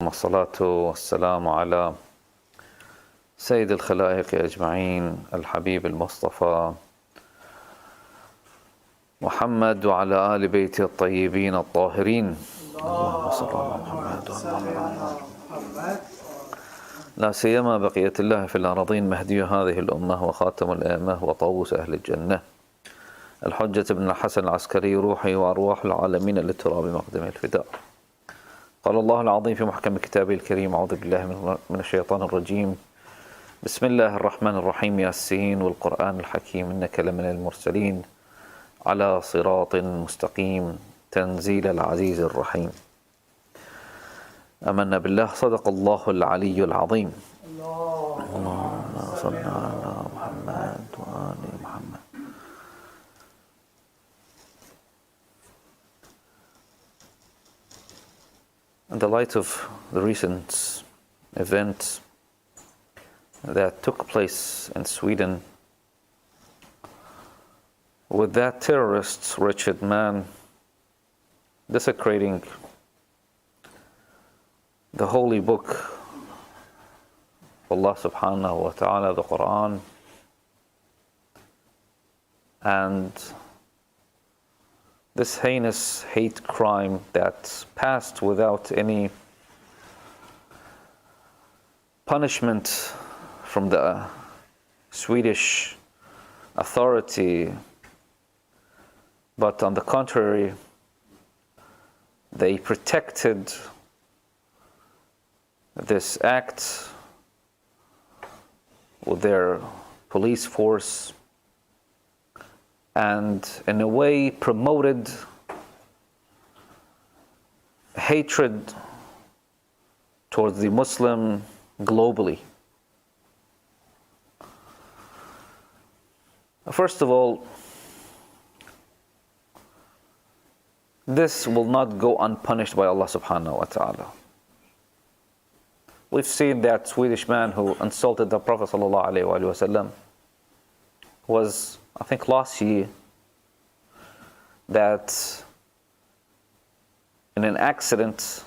والصلاة والسلام على سيد الخلائق أجمعين الحبيب المصطفى محمد وعلى آل بيته الطيبين الطاهرين. اللهم صل على محمد وعلى محمد. لا سيما بقية الله في الأراضين مهدي هذه الأمة وخاتم الأئمة وطاووس أهل الجنة الحجة بن الحسن العسكري روحي وأرواح العالمين للتراب مقدم الفداء. قال الله العظيم في محكم كتابه الكريم: أعوذ بالله من الشيطان الرجيم. بسم الله الرحمن الرحيم. ياسين والقرآن الحكيم إنك لمن المرسلين على صراط مستقيم تنزيل العزيز الرحيم. آمنا بالله. صدق الله العلي العظيم. اللهم صل على محمد وآل محمد. In the light of the recent event that took place in Sweden with that terrorist, wretched man desecrating the holy book of Allah subhanahu wa ta'ala, the Quran, and this heinous hate crime that passed without any punishment from the Swedish authority, but on the contrary, they protected this act with their police force and in a way promoted hatred towards the Muslim globally. First of all, this will not go unpunished by Allah subhanahu wa ta'ala. We've seen that Swedish man who insulted the Prophet sallallahu alaihi wasallam was, I think, last year, that in an accident,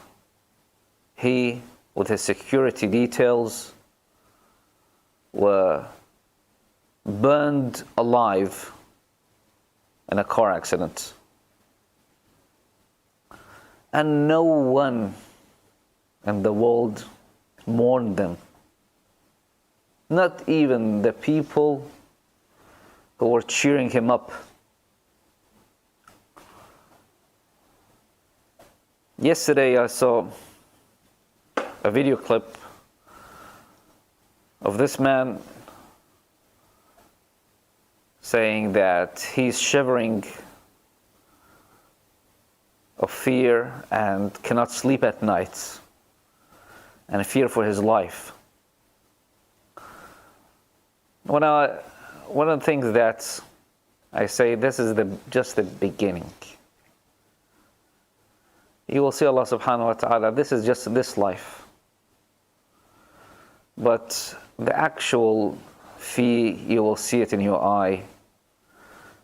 he, with his security details, were burned alive in a car accident. And no one in the world mourned them. Not even the people who were cheering him up. Yesterday I saw a video clip of this man saying that he's shivering of fear and cannot sleep at night and fear for his life. One of the things that I say, this is just the beginning. You will see Allah subhanahu wa ta'ala, this is just this life. But the actual fear, you will see it in your eye,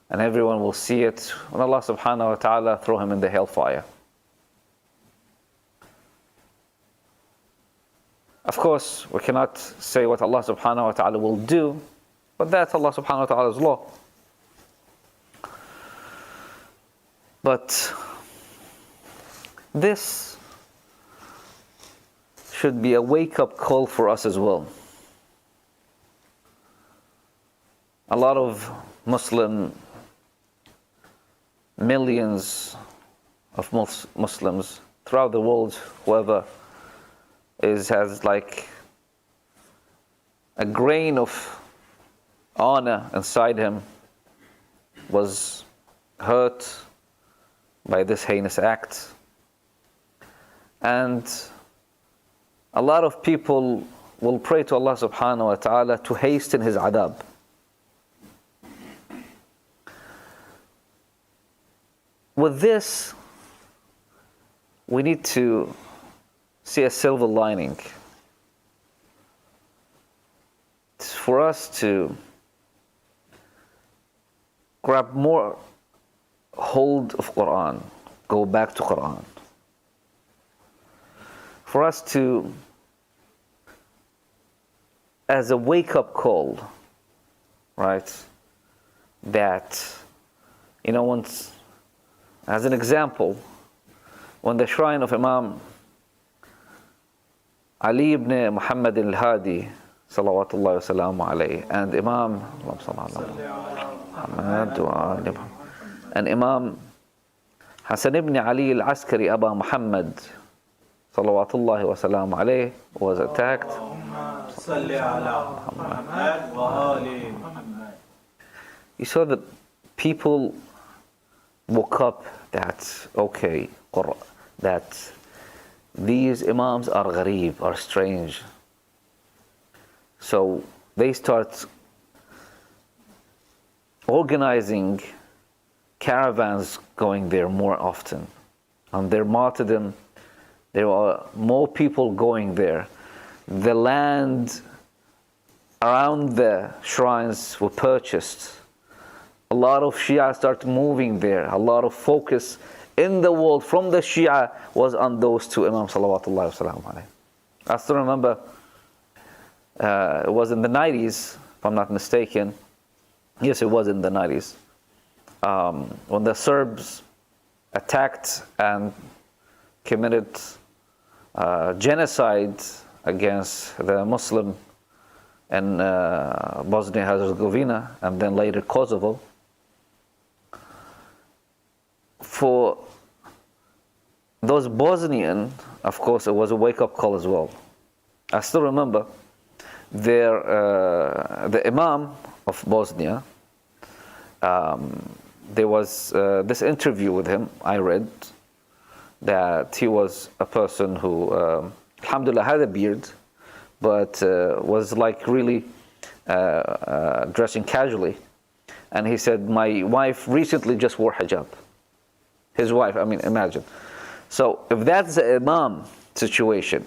and everyone will see it when Allah subhanahu wa ta'ala throw him in the hellfire. Of course, we cannot say what Allah subhanahu wa ta'ala will do, but that's Allah subhanahu wa ta'ala's law. But this should be a wake-up call for us as well. A lot of millions of Muslims throughout the world, whoever has like a grain of honor inside him, was hurt by this heinous act. And a lot of people will pray to Allah subhanahu wa ta'ala to hasten his adab. With this, we need to see a silver lining. It's for us to grab more hold of Quran, go back to Quran. for us to, as a wake-up call, right, that, once, as an example, when the shrine of Imam Ali ibn Muhammad al-Hadi, salawatullahi wa salamu alayhi, and Imam Muhammad, and Imam Hassan ibn Ali al-Askari Aba Muhammad, salawatullahi wa salamu alayhi, was attacked. You saw that people woke up that, okay, that these Imams are gharib, are strange. So they start organizing caravans going there more often. On their martyrdom, there are more people going there. The land around the shrines were purchased. A lot of Shia started moving there. A lot of focus in the world from the Shia was on those two Imams, salawatullahi wa salamu alayhi. I still remember, it was in the 90s, if I'm not mistaken. Yes, it was in the 90s. When the Serbs attacked and committed genocide against the Muslim in Bosnia-Herzegovina and then later Kosovo. For those Bosnian, of course, it was a wake-up call as well. I still remember the Imam of Bosnia, there was this interview with him I read, that he was a person who, alhamdulillah, had a beard, but was like really dressing casually. And he said, my wife recently just wore hijab. His wife, I mean, imagine. So if that's the Imam situation,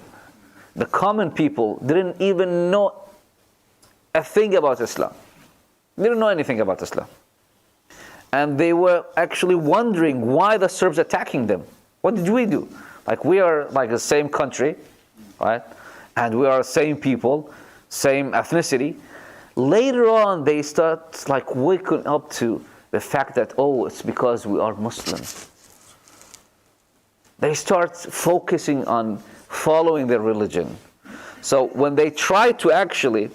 the common people didn't even know a thing about Islam. They didn't know anything about Islam. And they were actually wondering why the Serbs attacking them. What did we do? Like, we are like the same country, right? And we are the same people, same ethnicity. Later on, they start like waking up to the fact that, oh, it's because we are Muslims. They start focusing on following their religion. So when they try to actually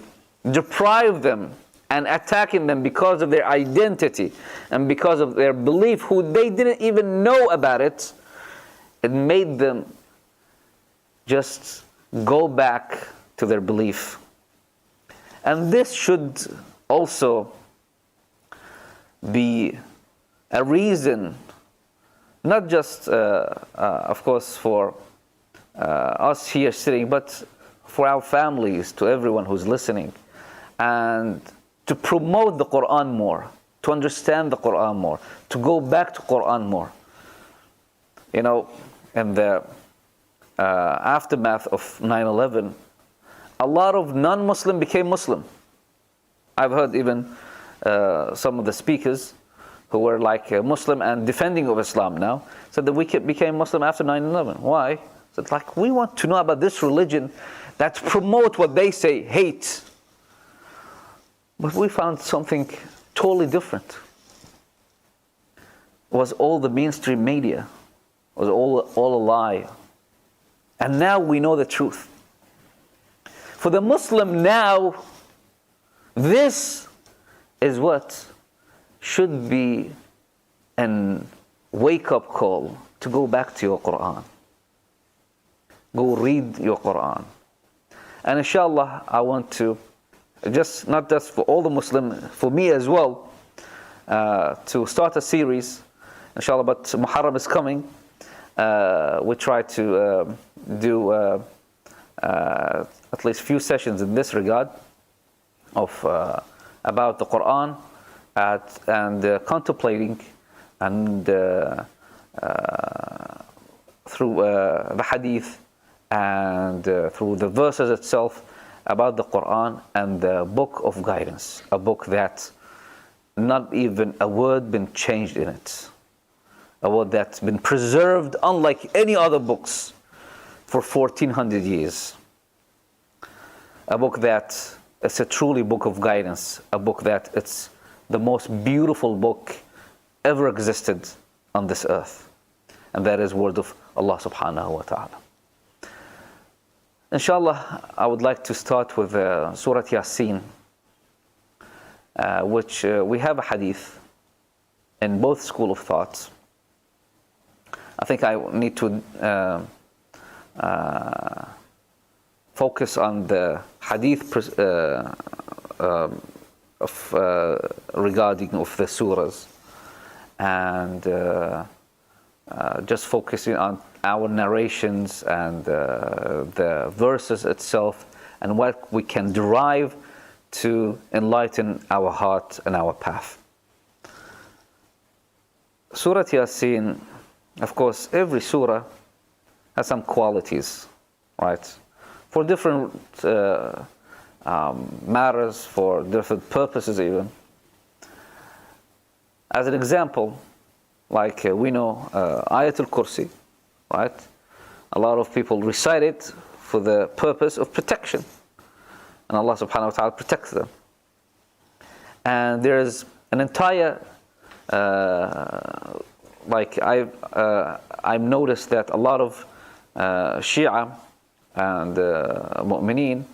deprive them and attacking them because of their identity and because of their belief, who they didn't even know about it, it made them just go back to their belief. And this should also be a reason, not just, of course, for us here sitting, but for our families, to everyone who's listening, and to promote the Quran more, to understand the Quran more, to go back to Quran more. You know, in the aftermath of 9/11, a lot of non-Muslim became Muslim. I've heard even some of the speakers who were like Muslim and defending of Islam now said that we became Muslim after 9/11. Why? So it's like, we want to know about this religion that promote what they say, hate. But we found something totally different. It was all the mainstream media. It was all a lie. And now we know the truth. For the Muslim now, this is what should be an wake-up call to go back to your Quran. Go read your Quran. And inshallah, I want to, not just for all the Muslims, for me as well, to start a series, inshallah, but Muharram is coming. We try to do at least few sessions in this regard of about the Quran and contemplating and through the hadith and through the verses itself about the Quran and the book of guidance, a book that not even a word been changed in it, a word that's been preserved unlike any other books. for 1400 years. A book that is a truly book of guidance, a book that it's the most beautiful book ever existed on this earth. And that is word of Allah subhanahu wa ta'ala. Inshallah, I would like to start with Surah Yaseen, which we have a hadith in both school of thoughts. I think I need to focus on the hadith regarding of the surahs, and just focusing on our narrations and the verses itself, and what we can derive to enlighten our heart and our path. Surah Yaseen, of course, every surah has some qualities, right? For different matters, for different purposes even. As an example, like we know Ayatul Kursi, right? A lot of people recite it for the purpose of protection, and Allah subhanahu wa ta'ala protects them. And there's an entire I've noticed that a lot of Shia and Mu'mineen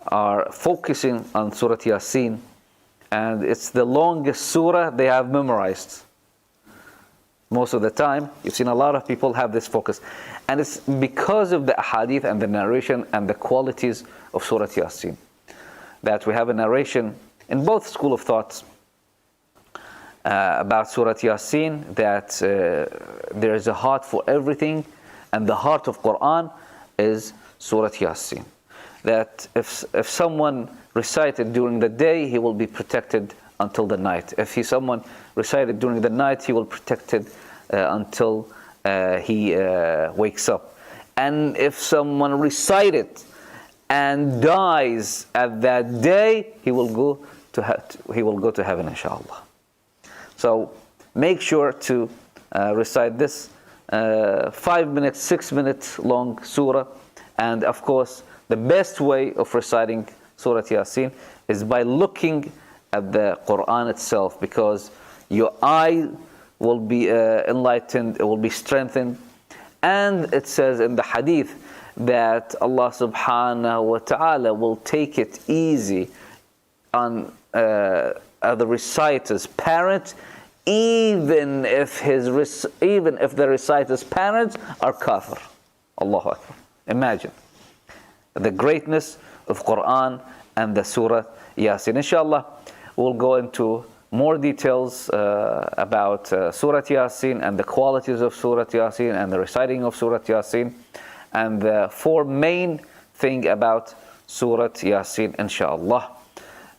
are focusing on Surah Yaseen, and it's the longest surah they have memorized. Most of the time, you've seen a lot of people have this focus, and it's because of the ahadith and the narration and the qualities of Surah Yaseen that we have a narration in both school of thoughts about Surah Yaseen, that there is a heart for everything, and the heart of Quran is Surah Yaseen. That if someone recited during the day, he will be protected until the night. If someone recited during the night, he will be protected until he wakes up. And if someone recited and dies at that day, he will go to heaven, inshallah. So make sure to recite this 5 minutes, 6 minutes long surah. And of course, the best way of reciting Surah Yaseen is by looking at the Quran itself, because your eye will be enlightened, it will be strengthened. And it says in the hadith that Allah subhanahu wa ta'ala will take it easy on the reciter's parent, even if the reciter's parents are kafir. Allahu Akbar. Imagine the greatness of Quran and the Surah Yaseen. Inshallah, we'll go into more details about Surah Yaseen and the qualities of Surah Yaseen and the reciting of Surah Yaseen, and the four main things about Surah Yaseen, inshallah.